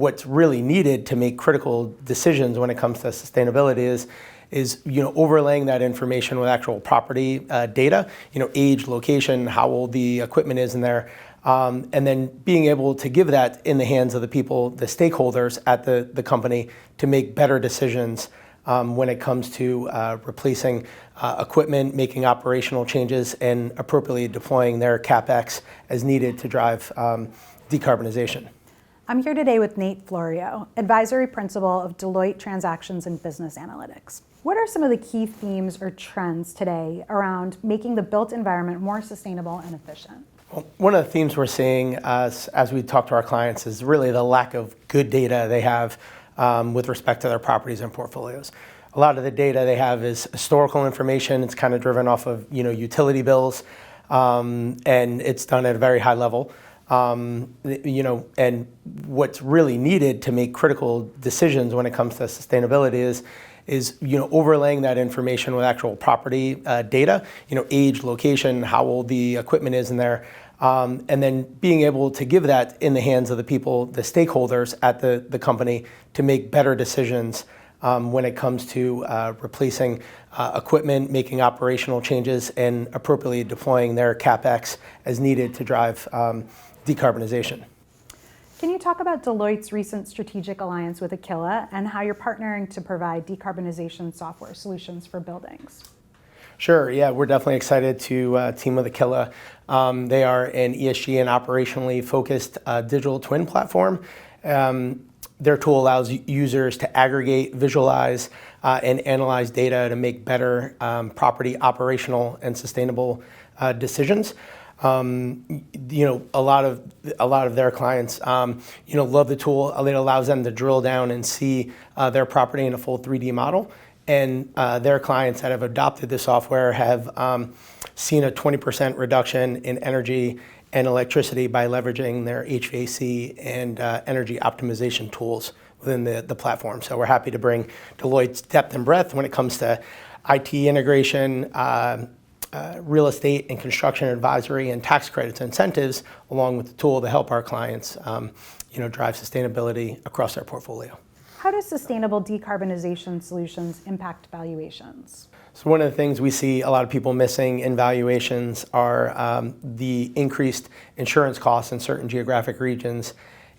what's really needed to make critical decisions when it comes to sustainability is overlaying that information with actual property data, age, location, how old the equipment is in there, and then being able to give that in the hands of the people, the stakeholders at the company, to make better decisions when it comes to replacing equipment, making operational changes, and appropriately deploying their CapEx as needed to drive decarbonization. I'm here today with Florio, Advisory Principal of Deloitte Transactions and Business Analytics. What are some of the key themes or trends today around making the built environment more sustainable and efficient? Well, one of the themes we're seeing as we talk to our clients is really the lack of good data they have with respect to their properties and portfolios. A lot of the data they have is historical information. It's kind of driven off of utility bills, and it's done at a very high level. And what's really needed to make critical decisions when it comes to sustainability is overlaying that information with actual property data, age, location, how old the equipment is in there, and then being able to give that in the hands of the people, the stakeholders at the company, to make better decisions when it comes to replacing equipment, making operational changes, and appropriately deploying their CapEx as needed to drive decarbonization. Can you talk about Deloitte's recent strategic alliance with Aquila and how you're partnering to provide decarbonization software solutions for buildings? Sure, yeah, we're definitely excited to team with Aquila. They are an ESG and operationally focused digital twin platform. Their tool allows users to aggregate, visualize, and analyze data to make better property operational and sustainable decisions. A lot of their clients, love the tool. It allows them to drill down and see their property in a full 3D model. And their clients that have adopted the software have seen a 20% reduction in energy and electricity by leveraging their HVAC and energy optimization tools within the platform. So we're happy to bring Deloitte's depth and breadth when it comes to IT integration, real estate and construction advisory, and tax credits and incentives, along with the tool to help our clients drive sustainability across their portfolio. How do sustainable decarbonization solutions impact valuations? So one of the things we see a lot of people missing in valuations are the increased insurance costs in certain geographic regions,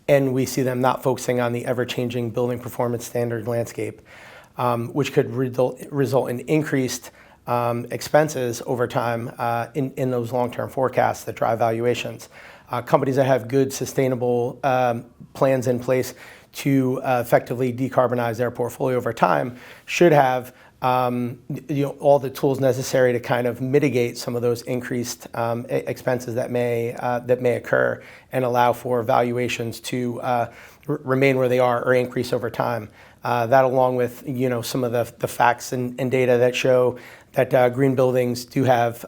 and we see them not focusing on the ever-changing building performance standard landscape, which could result in increased expenses over time in those long-term forecasts that drive valuations. Companies that have good sustainable plans in place to effectively decarbonize their portfolio over time should have all the tools necessary to kind of mitigate some of those increased expenses that may occur, and allow for valuations to remain where they are or increase over time. That, along with some of the facts and data that show that green buildings do have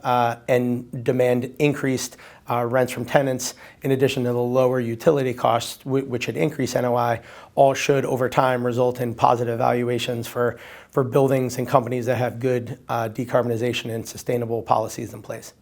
and demand increased rents from tenants, in addition to the lower utility costs, which should increase NOI, all should over time result in positive valuations for buildings and companies that have good decarbonization and sustainable policies in place.